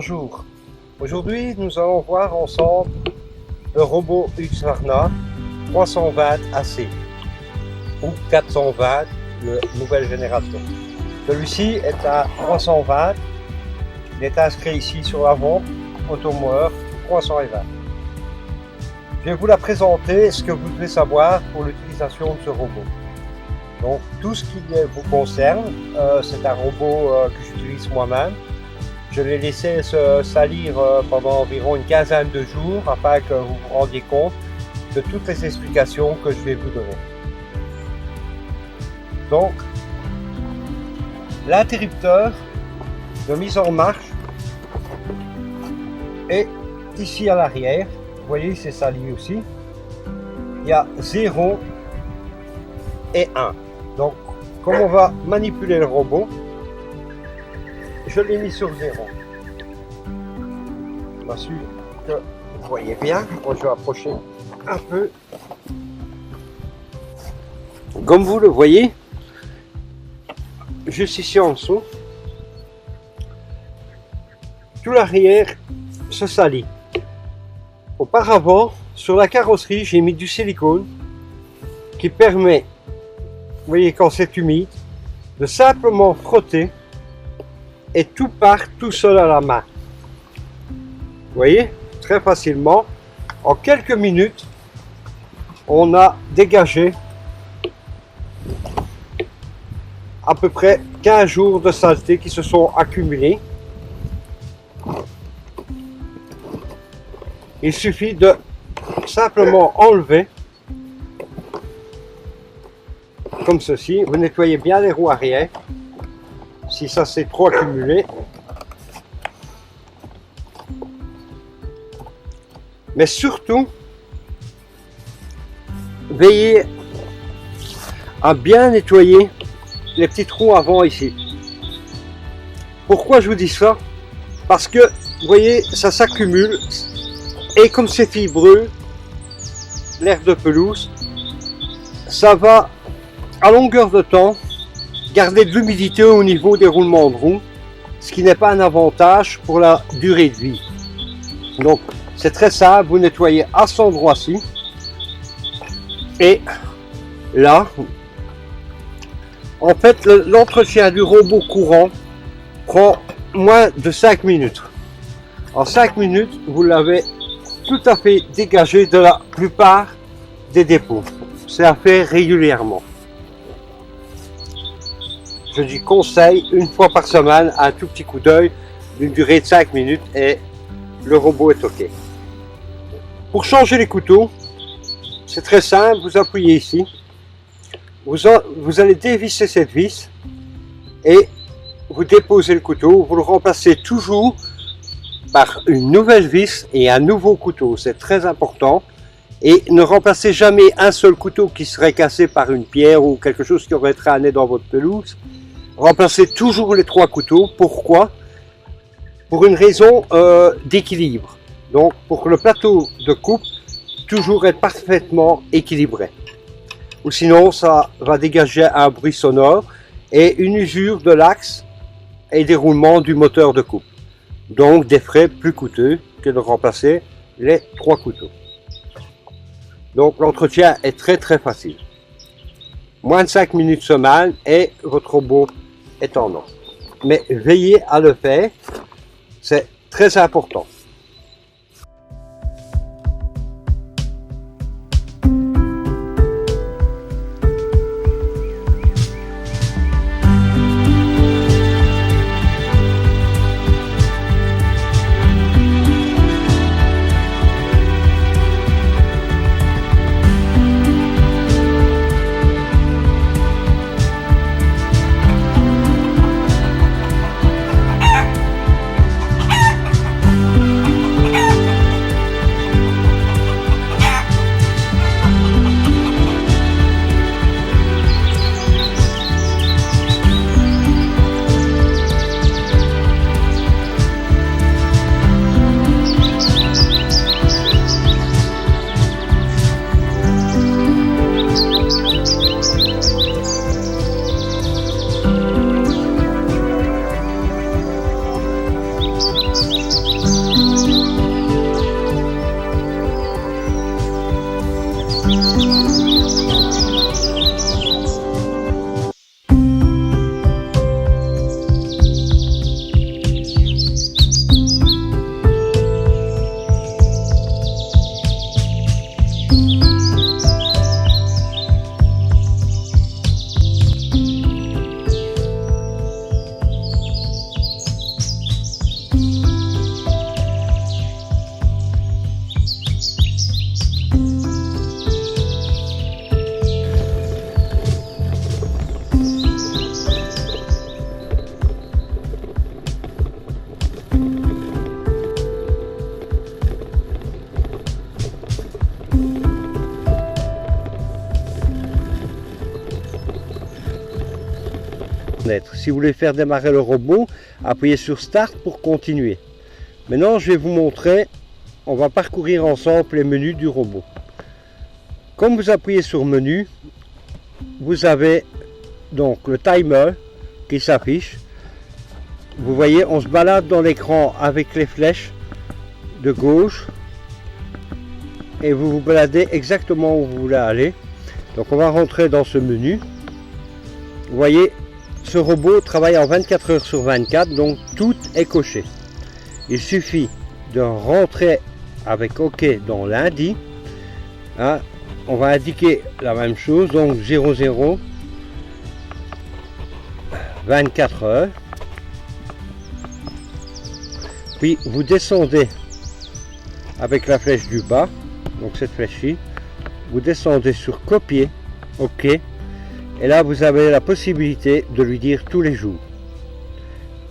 Bonjour, aujourd'hui nous allons voir ensemble le robot Husqvarna 320 AC ou 420 de nouvelle génération. Celui-ci est à 320, il est inscrit ici sur l'avant, automoteur 320. Je vais vous la présenter, ce que vous devez savoir pour l'utilisation de ce robot. Donc tout ce qui vous concerne, c'est un robot que j'utilise moi-même. Je l'ai laissé se salir pendant environ une quinzaine de jours afin que vous vous rendiez compte de toutes les explications que je vais vous donner. Donc, l'interrupteur de mise en marche est ici à l'arrière. Vous voyez, c'est sali aussi. Il y a 0 et 1. Donc, comme on va manipuler le robot, je l'ai mis sur 0. Je m'assure que vous voyez bien. Moi, je vais approcher un peu. Comme vous le voyez, juste ici en dessous, tout l'arrière se salit. Auparavant, sur la carrosserie, j'ai mis du silicone qui permet, vous voyez quand c'est humide, de simplement frotter et tout part tout seul à la main. Vous voyez, très facilement, en quelques minutes, on a dégagé à peu près 15 jours de saleté qui se sont accumulés. Il suffit de simplement enlever, comme ceci. Vous nettoyez bien les roues arrière. Si ça s'est trop accumulé. Mais surtout, veillez à bien nettoyer les petits trous avant ici. Pourquoi je vous dis ça? Parce que, vous voyez, ça s'accumule. Et comme c'est fibreux, l'herbe de pelouse, ça va à longueur de temps garder de l'humidité au niveau des roulements de roues, ce qui n'est pas un avantage pour la durée de vie. Donc c'est très simple, vous nettoyez à cet endroit-ci et là, en fait l'entretien du robot courant prend moins de 5 minutes. En 5 minutes, vous l'avez tout à fait dégagé de la plupart des dépôts. C'est à faire régulièrement. Je dis conseil, une fois par semaine, un tout petit coup d'œil d'une durée de 5 minutes et le robot est OK. Pour changer les couteaux, c'est très simple, vous appuyez ici, vous allez dévisser cette vis et vous déposez le couteau, vous le remplacez toujours par une nouvelle vis et un nouveau couteau, c'est très important. Et ne remplacez jamais un seul couteau qui serait cassé par une pierre ou quelque chose qui aurait traîné dans votre pelouse. Remplacez toujours les 3 couteaux. Pourquoi? Pour une raison d'équilibre. Donc pour que le plateau de coupe toujours être parfaitement équilibré. Ou sinon ça va dégager un bruit sonore et une usure de l'axe et des roulements du moteur de coupe. Donc des frais plus coûteux que de remplacer les 3 couteaux. Donc l'entretien est très facile. Moins de 5 minutes semaine et votre robot est en ordre. Mais veillez à le faire, c'est très important. fenêtre. Si vous voulez faire démarrer le robot, appuyez sur Start pour continuer. Maintenant, je vais vous montrer, on va parcourir ensemble les menus du robot. Comme vous appuyez sur Menu, vous avez donc le timer qui s'affiche. Vous voyez, on se balade dans l'écran avec les flèches de gauche et vous vous baladez exactement où vous voulez aller. Donc on va rentrer dans ce menu. Vous voyez, ce robot travaille en 24 heures sur 24, donc tout est coché. Il suffit de rentrer avec OK dans lundi. Hein, on va indiquer la même chose, donc 00 24 heures. Puis vous descendez avec la flèche du bas, donc cette flèche-ci, vous descendez sur copier, OK, et là vous avez la possibilité de lui dire tous les jours.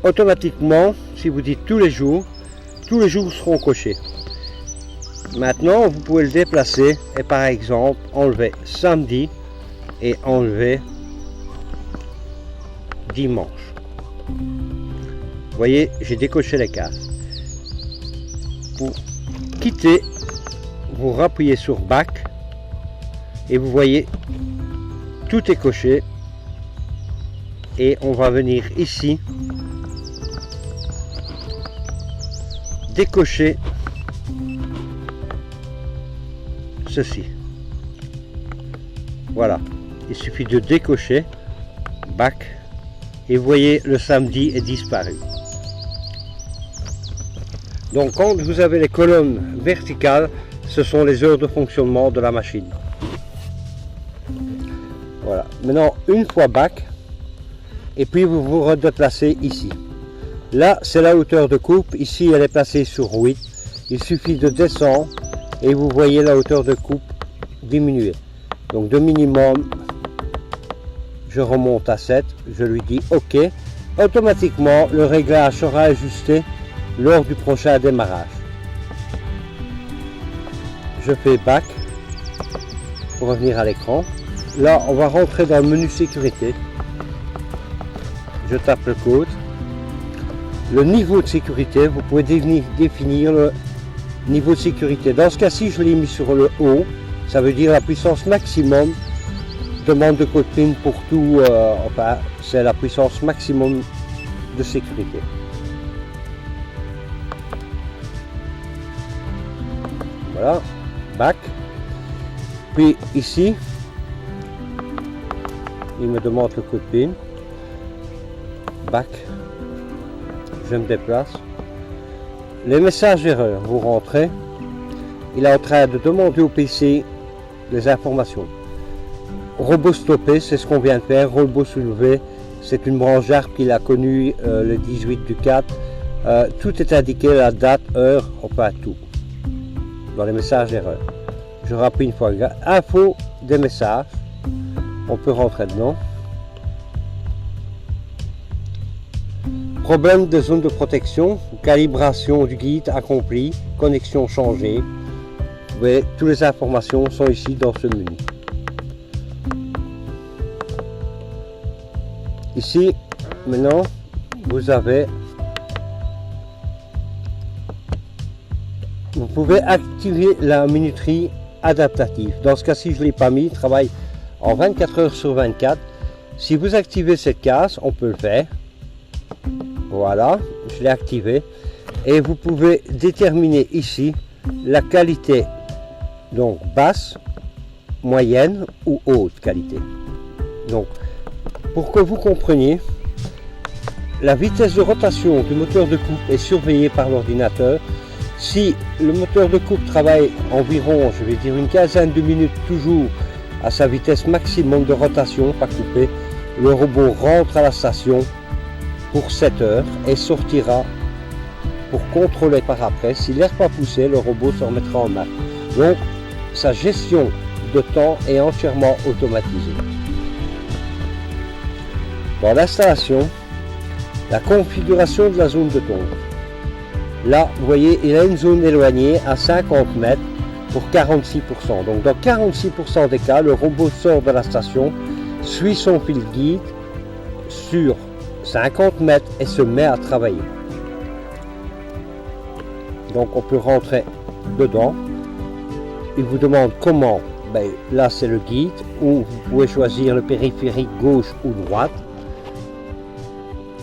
Automatiquement, si vous dites tous les jours seront cochés. Maintenant, vous pouvez le déplacer et par exemple enlever samedi et enlever dimanche. Vous voyez, j'ai décoché les cases. Pour quitter, vous rappuyez sur Back et vous voyez, tout est coché. Et on va venir ici, décocher ceci. Voilà, il suffit de décocher Back et vous voyez, le samedi est disparu. Donc quand vous avez les colonnes verticales, ce sont les heures de fonctionnement de la machine. Voilà. Maintenant, une fois Back, et puis vous vous redéplacez ici. Là, c'est la hauteur de coupe. Ici, elle est placée sur 8. Il suffit de descendre et vous voyez la hauteur de coupe diminuer. Donc de minimum, je remonte à 7. Je lui dis OK. Automatiquement, le réglage sera ajusté lors du prochain démarrage. Je fais Back pour revenir à l'écran. Là, on va rentrer dans le menu sécurité. Je tape le code. Le niveau de sécurité, vous pouvez définir le niveau de sécurité. Dans ce cas-ci, je l'ai mis sur le haut. Ça veut dire la puissance maximum. Demande de code PIN pour tout. Enfin, c'est la puissance maximum de sécurité. Voilà, Back. Puis ici, il me demande le code PIN. Back. Je me déplace. Les messages d'erreur, vous rentrez. Il est en train de demander au PC les informations. Robot stoppé, c'est ce qu'on vient de faire. Robot soulevé, c'est une branche d'arbre qu'il a connue le 18 du 4. Tout est indiqué, la date, heure, enfin tout. Dans les messages d'erreur. Je rappuie une fois. Info des messages. On peut rentrer dedans. Problème de zone de protection. Calibration du guide accompli. Connexion changée. Vous voyez, toutes les informations sont ici dans ce menu. Ici, maintenant, vous avez... Vous pouvez activer la minuterie adaptative. Dans ce cas-ci, je ne l'ai pas mis. Il travaille en 24 heures sur 24. Si vous activez cette case, on peut le faire. Voilà, je l'ai activé. Et vous pouvez déterminer ici la qualité. Donc basse, moyenne ou haute qualité. Donc, pour que vous compreniez, la vitesse de rotation du moteur de coupe est surveillée par l'ordinateur. Si le moteur de coupe travaille environ, je vais dire une quinzaine de minutes toujours à sa vitesse maximum de rotation, pas coupée, le robot rentre à la station pour 7 heures et sortira pour contrôler par après. S'il n'est pas poussé, le robot se remettra en marche. Donc, sa gestion de temps est entièrement automatisée. Dans l'installation, la configuration de la zone de tombe. Là, vous voyez, il a une zone éloignée à 50 mètres pour 46%. Donc, dans 46% des cas, le robot sort de la station, suit son fil guide sur 50 mètres et se met à travailler. Donc on peut rentrer dedans. Il vous demande comment. Ben, là c'est le guide où vous pouvez choisir le périphérique gauche ou droite.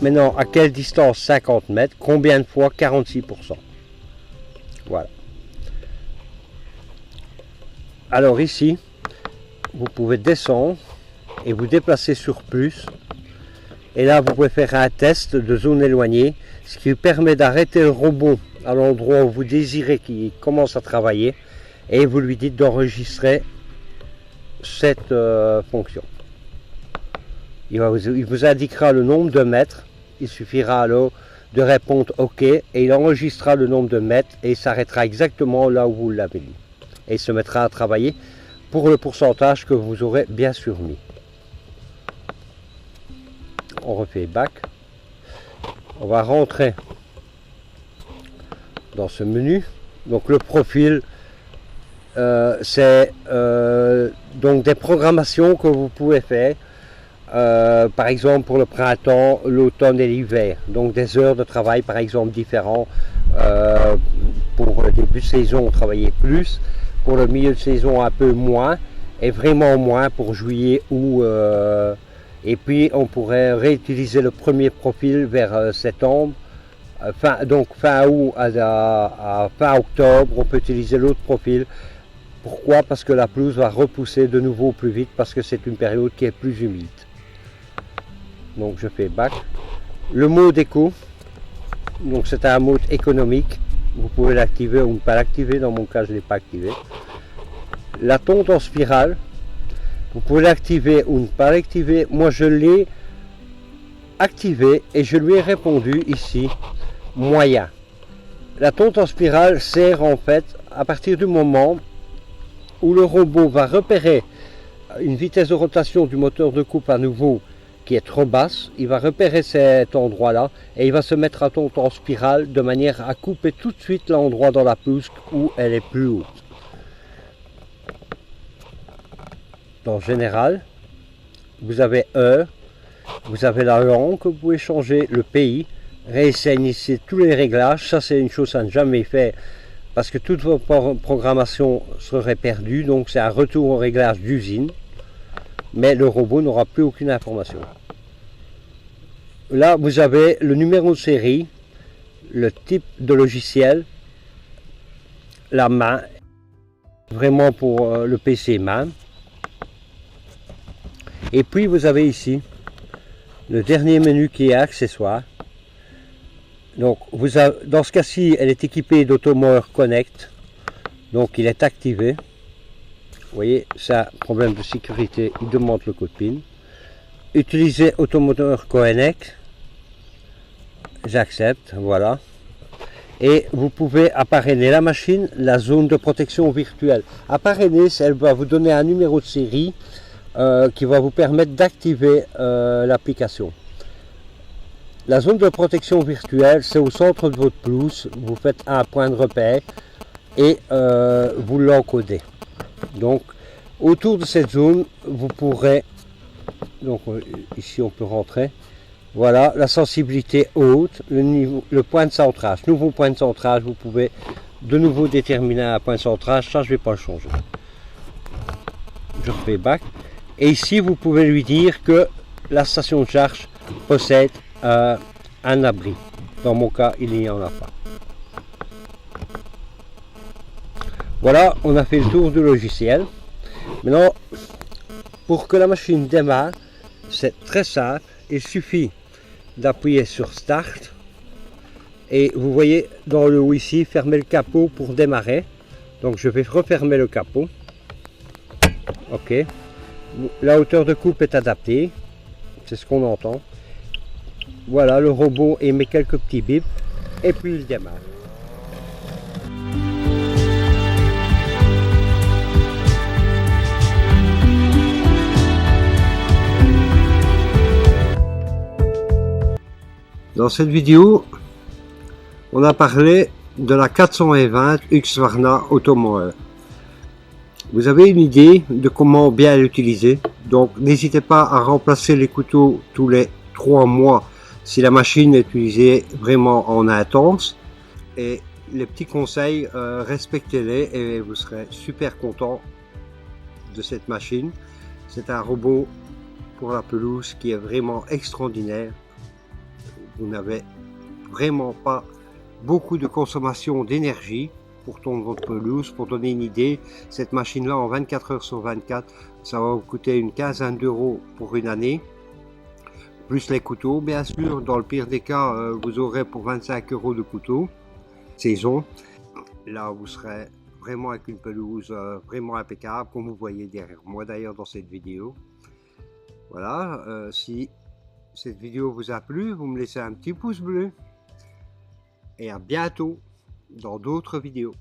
Maintenant, à quelle distance? 50 mètres. Combien de fois? 46%. Voilà. Alors ici, vous pouvez descendre et vous déplacer sur plus. Et là, vous pouvez faire un test de zone éloignée, ce qui permet d'arrêter le robot à l'endroit où vous désirez qu'il commence à travailler. Et vous lui dites d'enregistrer cette fonction. Il vous indiquera le nombre de mètres. Il suffira alors de répondre OK et il enregistrera le nombre de mètres et il s'arrêtera exactement là où vous l'avez mis. Et il se mettra à travailler pour le pourcentage que vous aurez bien sûr mis. On refait back. On va rentrer dans ce menu. Donc le profil, c'est donc des programmations que vous pouvez faire. Par exemple pour le printemps, l'automne et l'hiver, donc des heures de travail par exemple différents. Pour le début de saison on travaillait plus, pour le milieu de saison un peu moins et vraiment moins pour juillet août, et puis on pourrait réutiliser le premier profil vers septembre, donc fin août à fin octobre on peut utiliser l'autre profil. Pourquoi? Parce que la pelouse va repousser de nouveau plus vite parce que c'est une période qui est plus humide. Donc je fais back. Le mode éco, donc c'est un mode économique, vous pouvez l'activer ou ne pas l'activer, dans mon cas je ne l'ai pas activé. La tonte en spirale, vous pouvez l'activer ou ne pas l'activer. Moi je l'ai activé et je lui ai répondu ici moyen. La tonte en spirale sert en fait à partir du moment où le robot va repérer une vitesse de rotation du moteur de coupe à nouveau qui est trop basse, il va repérer cet endroit là et il va se mettre à tonte en spirale de manière à couper tout de suite l'endroit dans la pelouse où elle est plus haute. En général, vous avez heure, vous avez la langue que vous pouvez changer, le pays, réinitialiser tous les réglages. Ça c'est une chose à ne jamais faire parce que toute votre programmation serait perdue, donc c'est un retour au réglage d'usine. Mais le robot n'aura plus aucune information. Là, vous avez le numéro de série, le type de logiciel, la main, vraiment pour le PC main. Et puis vous avez ici le dernier menu qui est accessoire. Donc vous avez, dans ce cas-ci, elle est équipée d'Automower Connect, donc il est activé. Vous voyez, c'est un problème de sécurité, il demande le code PIN. Utilisez Automower Connect, j'accepte, voilà. Et vous pouvez appareiller la machine, la zone de protection virtuelle. Appareiller, elle va vous donner un numéro de série qui va vous permettre d'activer l'application. La zone de protection virtuelle, c'est au centre de votre pelouse, vous faites un point de repère et vous l'encodez. Donc autour de cette zone vous pourrez, donc ici on peut rentrer, voilà la sensibilité haute, le point de centrage, nouveau point de centrage, vous pouvez de nouveau déterminer un point de centrage, ça je ne vais pas le changer. Je refais back et ici vous pouvez lui dire que la station de charge possède un abri, dans mon cas il n'y en a pas. Voilà, on a fait le tour du logiciel. Maintenant, pour que la machine démarre, c'est très simple. Il suffit d'appuyer sur Start. Et vous voyez dans le haut ici, fermer le capot pour démarrer. Donc je vais refermer le capot. Ok. La hauteur de coupe est adaptée. C'est ce qu'on entend. Voilà, le robot émet quelques petits bips. Et puis il démarre. Dans cette vidéo, on a parlé de la 420 Husqvarna Automower. Vous avez une idée de comment bien l'utiliser, donc n'hésitez pas à remplacer les couteaux tous les 3 mois si la machine est utilisée vraiment en intense. Et les petits conseils, respectez-les et vous serez super content de cette machine. C'est un robot pour la pelouse qui est vraiment extraordinaire. Vous n'avez vraiment pas beaucoup de consommation d'énergie pour tondre votre pelouse. Pour donner une idée, cette machine là en 24 heures sur 24, ça va vous coûter une quinzaine d'euros pour une année, plus les couteaux bien sûr. Dans le pire des cas, vous aurez pour 25 euros de couteau saison. Là vous serez vraiment avec une pelouse vraiment impeccable, comme vous voyez derrière moi d'ailleurs dans cette vidéo. Voilà, si cette vidéo vous a plu, vous me laissez un petit pouce bleu et à bientôt dans d'autres vidéos.